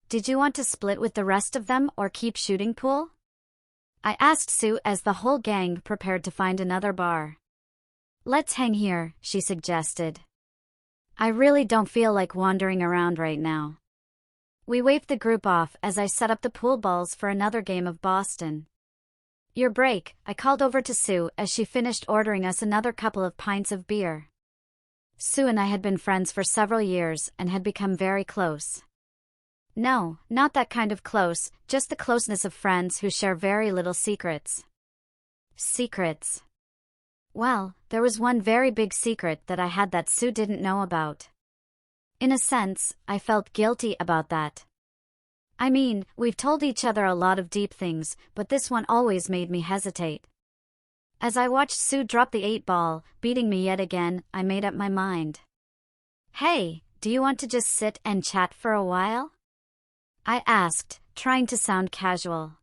Did you want to split with the rest of them or keep shooting pool? I asked Sue as the whole gang prepared to find another bar. Let's hang here, she suggested. I really don't feel like wandering around right now. We waved the group off as I set up the pool balls for another game of Boston. Your break, I called over to Sue as she finished ordering us another couple of pints of beer. Sue and I had been friends for several years and had become very close. No, not that kind of close, just the closeness of friends who share very little secrets. Secrets. Well, there was one very big secret that I had that Sue didn't know about. In a sense, I felt guilty about that. I mean, we've told each other a lot of deep things, but this one always made me hesitate. As I watched Sue drop the 8-ball, beating me yet again, I made up my mind. Hey, do you want to just sit and chat for a while? I asked, trying to sound casual.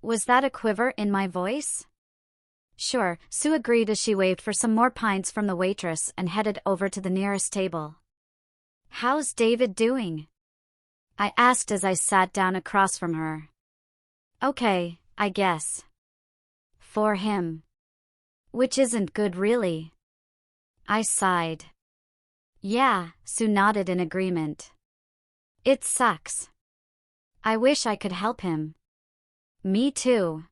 Was that a quiver in my voice? Sure, Sue agreed as she waved for some more pints from the waitress and headed over to the nearest table. How's David doing? I asked as I sat down across from her. Okay, I guess. For him. Which isn't good really. I sighed. Yeah, Sue nodded in agreement. It sucks. I wish I could help him. Me too.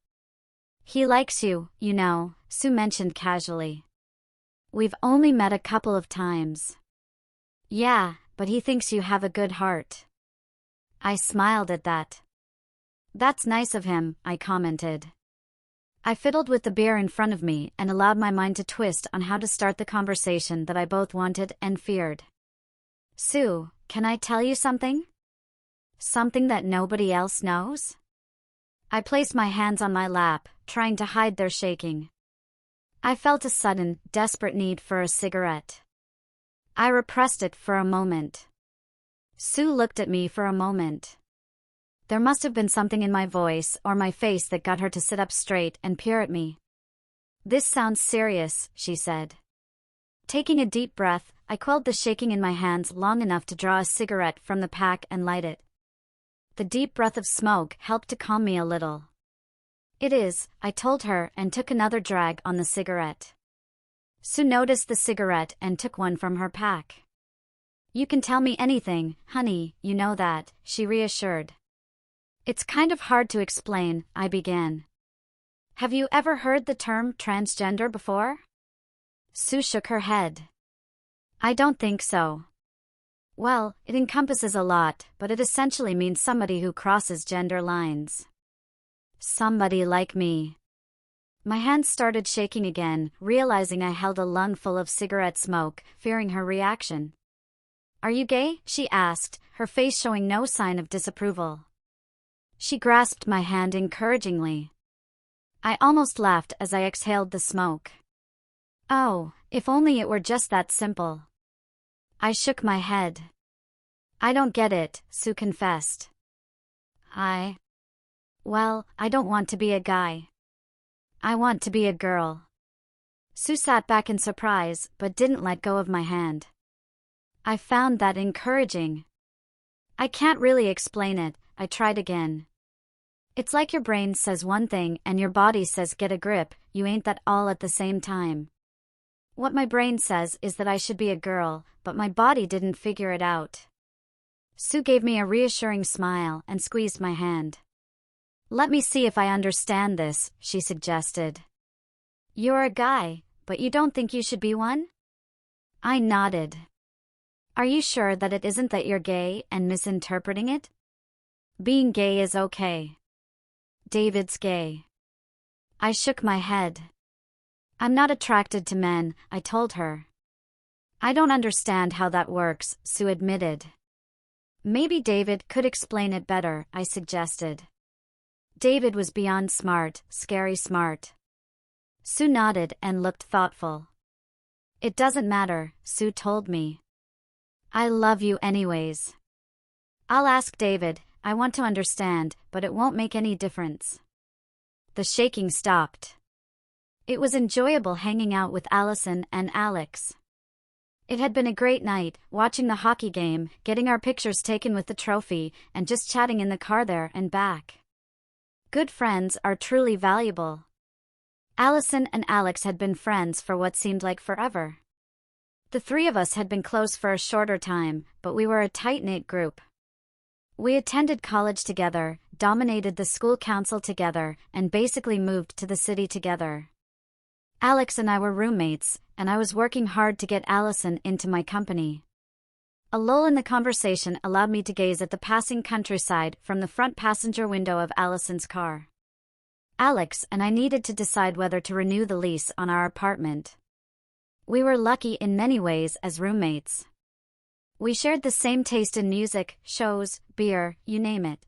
He likes you, you know, Sue mentioned casually. We've only met a couple of times. Yeah, but he thinks you have a good heart. I smiled at that. That's nice of him, I commented. I fiddled with the beer in front of me and allowed my mind to twist on how to start the conversation that I both wanted and feared. Sue, can I tell you something? Something that nobody else knows? I placed my hands on my lap, trying to hide their shaking. I felt a sudden, desperate need for a cigarette. I repressed it for a moment. Sue looked at me for a moment. There must have been something in my voice or my face that got her to sit up straight and peer at me. This sounds serious, she said. Taking a deep breath, I quelled the shaking in my hands long enough to draw a cigarette from the pack and light it. The deep breath of smoke helped to calm me a little. It is, I told her and took another drag on the cigarette. Sue noticed the cigarette and took one from her pack. You can tell me anything, honey, you know that, she reassured. It's kind of hard to explain, I began. Have you ever heard the term transgender before? Sue shook her head. I don't think so. Well, it encompasses a lot, but it essentially means somebody who crosses gender lines. Somebody like me. My hands started shaking again, realizing I held a lung full of cigarette smoke, fearing her reaction. Are you gay? She asked, her face showing no sign of disapproval. She grasped my hand encouragingly. I almost laughed as I exhaled the smoke. Oh, if only it were just that simple. I shook my head. I don't get it, Sue confessed. Well, I don't want to be a guy. I want to be a girl. Sue sat back in surprise, but didn't let go of my hand. I found that encouraging. I can't really explain it, I tried again. It's like your brain says one thing and your body says get a grip, you ain't that all at the same time. What my brain says is that I should be a girl, but my body didn't figure it out. Sue gave me a reassuring smile and squeezed my hand. Let me see if I understand this, she suggested. You're a guy, but you don't think you should be one? I nodded. Are you sure that it isn't that you're gay and misinterpreting it? Being gay is okay. David's gay. I shook my head. I'm not attracted to men, I told her. I don't understand how that works, Sue admitted. Maybe David could explain it better, I suggested. David was beyond smart, scary smart. Sue nodded and looked thoughtful. It doesn't matter, Sue told me. I love you anyways. I'll ask David, I want to understand, but it won't make any difference. The shaking stopped. It was enjoyable hanging out with Allison and Alex. It had been a great night, watching the hockey game, getting our pictures taken with the trophy, and just chatting in the car there and back. Good friends are truly valuable. Allison and Alex had been friends for what seemed like forever. The three of us had been close for a shorter time, but we were a tight-knit group. We attended college together, dominated the school council together, and basically moved to the city together. Alex and I were roommates, and I was working hard to get Allison into my company. A lull in the conversation allowed me to gaze at the passing countryside from the front passenger window of Allison's car. Alex and I needed to decide whether to renew the lease on our apartment. We were lucky in many ways as roommates. We shared the same taste in music, shows, beer, you name it.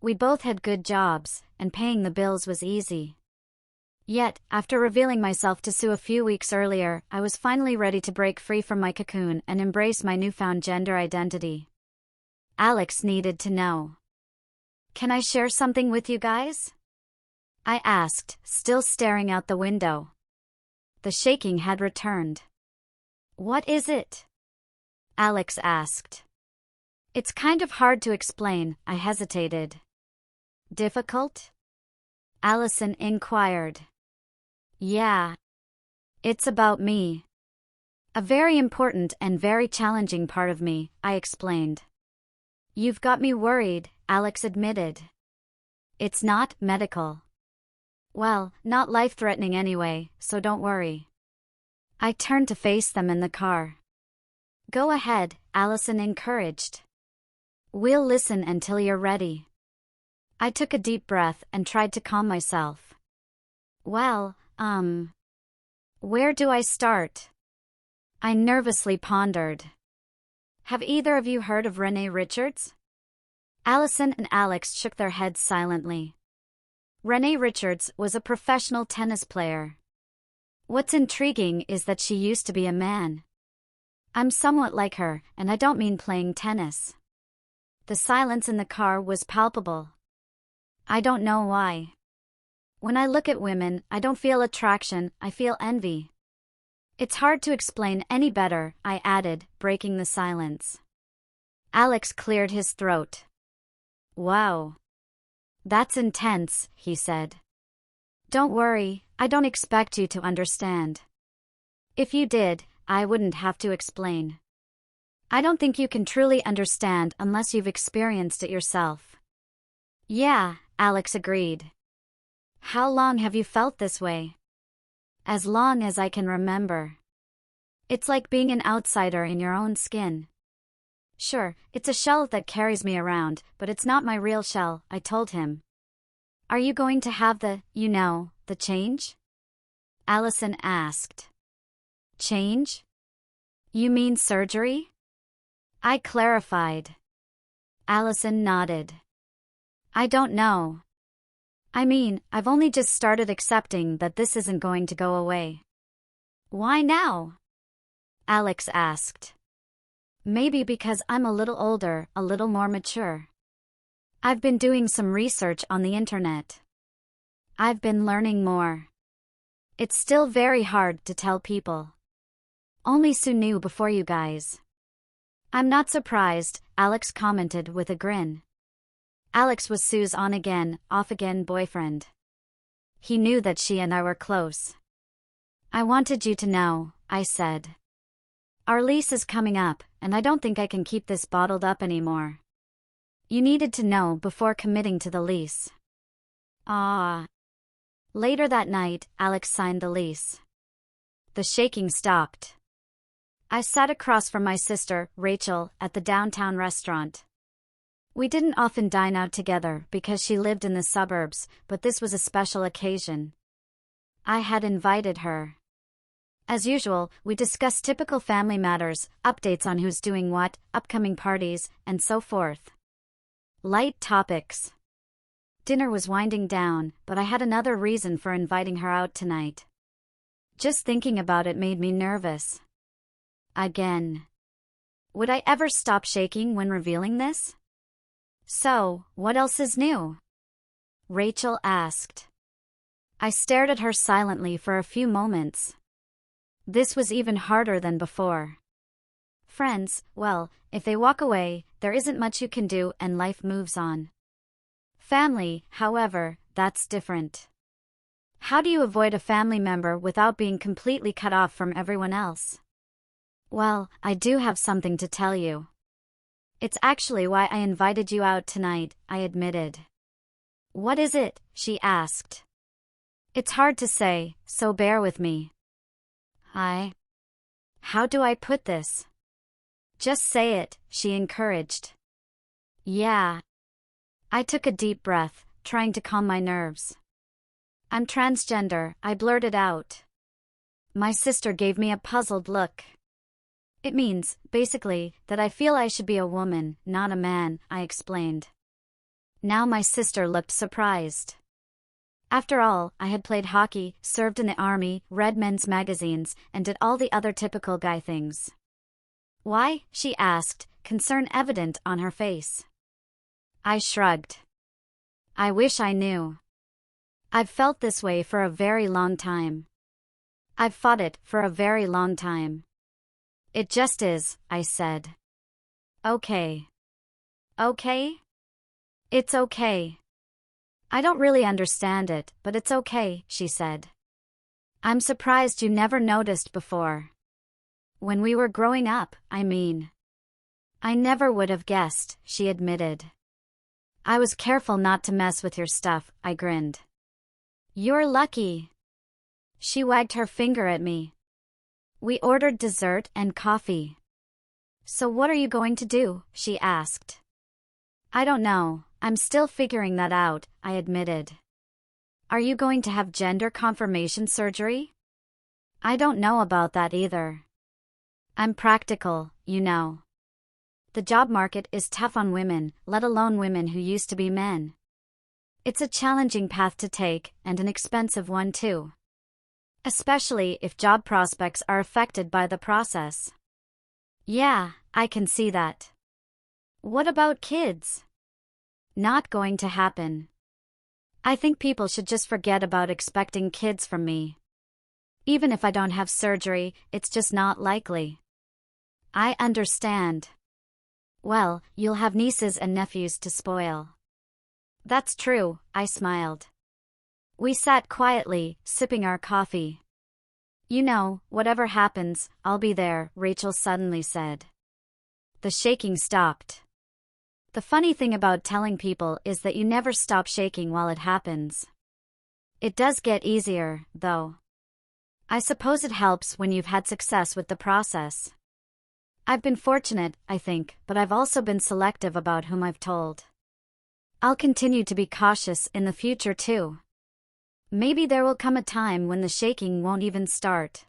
We both had good jobs, and paying the bills was easy. Yet, after revealing myself to Sue a few weeks earlier, I was finally ready to break free from my cocoon and embrace my newfound gender identity. Alex needed to know. "Can I share something with you guys?" I asked, still staring out the window. The shaking had returned. "What is it?" Alex asked. "It's kind of hard to explain," I hesitated. "Difficult?" Allison inquired. "Yeah. It's about me. A very important and very challenging part of me," I explained. "You've got me worried," Alex admitted. "It's not medical. Well, not life-threatening anyway, so don't worry." I turned to face them in the car. "Go ahead," Allison encouraged. "We'll listen until you're ready." I took a deep breath and tried to calm myself. "Well, where do I start?" I nervously pondered. "Have either of you heard of Renee Richards?" Allison and Alex shook their heads silently. Renee Richards was a professional tennis player. What's intriguing is that she used to be a man. I'm somewhat like her, and I don't mean playing tennis. The silence in the car was palpable. I don't know why. When I look at women, I don't feel attraction, I feel envy. It's hard to explain any better, I added, breaking the silence. Alex cleared his throat. "Wow. That's intense," he said. "Don't worry, I don't expect you to understand. If you did, I wouldn't have to explain. I don't think you can truly understand unless you've experienced it yourself." "Yeah," Alex agreed. "How long have you felt this way?" "As long as I can remember. It's like being an outsider in your own skin." "Sure, it's a shell that carries me around, but it's not my real shell," I told him. "Are you going to have the change?" Allison asked. "Change? You mean surgery?" I clarified. Allison nodded. "I don't know. I mean, I've only just started accepting that this isn't going to go away." "Why now?" Alex asked. "Maybe because I'm a little older, a little more mature. I've been doing some research on the internet. I've been learning more. It's still very hard to tell people. Only Sue knew before you guys." "I'm not surprised," Alex commented with a grin. Alex was Sue's on-again, off-again boyfriend. He knew that she and I were close. "I wanted you to know," I said. "Our lease is coming up, and I don't think I can keep this bottled up anymore. You needed to know before committing to the lease." Ah. Later that night, Alex signed the lease. The shaking stopped. I sat across from my sister, Rachel, at the downtown restaurant. We didn't often dine out together because she lived in the suburbs, but this was a special occasion. I had invited her. As usual, we discussed typical family matters, updates on who's doing what, upcoming parties, and so forth. Light topics. Dinner was winding down, but I had another reason for inviting her out tonight. Just thinking about it made me nervous. Again. Would I ever stop shaking when revealing this? "So, what else is new?" Rachel asked. I stared at her silently for a few moments. This was even harder than before. Friends, well, if they walk away, there isn't much you can do and life moves on. Family, however, that's different. How do you avoid a family member without being completely cut off from everyone else? Well, I do have something to tell you. It's actually why I invited you out tonight, I admitted. What is it? She asked. It's hard to say, so bear with me. How do I put this? Just say it, she encouraged. Yeah. I took a deep breath, trying to calm my nerves. I'm transgender, I blurted out. My sister gave me a puzzled look. It means, basically, that I feel I should be a woman, not a man, I explained. Now my sister looked surprised. After all, I had played hockey, served in the army, read men's magazines, and did all the other typical guy things. Why? She asked, concern evident on her face. I shrugged. I wish I knew. I've felt this way for a very long time. I've fought it for a very long time. It just is, I said. Okay. Okay? It's okay. I don't really understand it, but it's okay, she said. I'm surprised you never noticed before. When we were growing up, I mean. I never would have guessed, she admitted. I was careful not to mess with your stuff, I grinned. You're lucky. She wagged her finger at me. We ordered dessert and coffee. So what are you going to do? She asked. I don't know, I'm still figuring that out, I admitted. Are you going to have gender confirmation surgery? I don't know about that either. I'm practical, you know. The job market is tough on women, let alone women who used to be men. It's a challenging path to take, and an expensive one too. Especially if job prospects are affected by the process. Yeah, I can see that. What about kids? Not going to happen. I think people should just forget about expecting kids from me. Even if I don't have surgery, it's just not likely. I understand. Well, you'll have nieces and nephews to spoil. That's true, I smiled. We sat quietly, sipping our coffee. You know, whatever happens, I'll be there, Rachel suddenly said. The shaking stopped. The funny thing about telling people is that you never stop shaking while it happens. It does get easier, though. I suppose it helps when you've had success with the process. I've been fortunate, I think, but I've also been selective about whom I've told. I'll continue to be cautious in the future too. Maybe there will come a time when the shaking won't even start.